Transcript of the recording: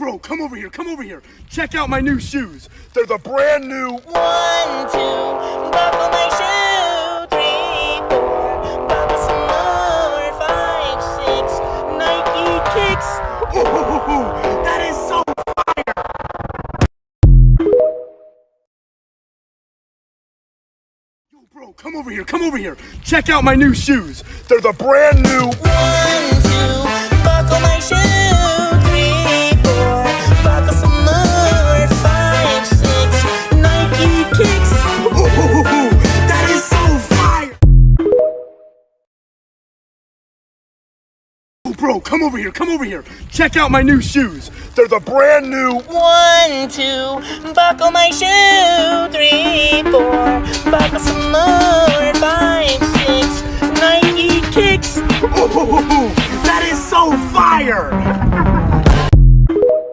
Bro, come over here, come over here. Check out my new shoes. They're the brand new 1, 2, buckle my shoe. 3, 4, buckle some more. 5, 6, Nike kicks. Ooh, that is so fire. Yo, bro, come over here, come over here. Check out my new shoes. They're the brand new 1, 2, buckle my shoe. 3, 4, buckle some more. 5, 6, Nike kicks. Ooh, that is so fire. Yo, bro, come over here, come over here. Check out my new shoes. They're the brand new 1, 2, buckle my shoe. 3, 4, buckle some more. 5, 6, Nike kicks. Ooh, that is so fire.